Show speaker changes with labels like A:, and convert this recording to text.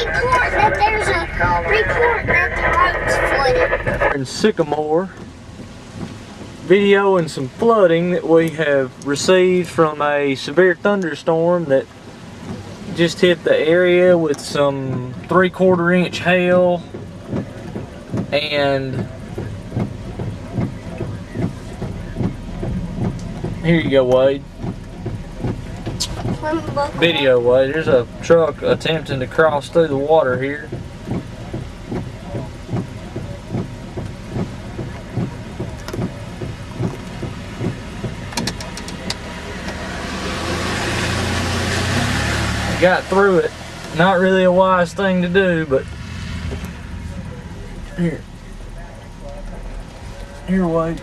A: report that there's a report that the road's flooded.
B: In Sycamore, video and some flooding that we have received from a severe thunderstorm that just hit the area with some 3/4 inch hail, and here you go, Wade. Video, Wade. There's a truck attempting to cross through the water here. Got through it. Not really a wise thing to do, but here, Wade.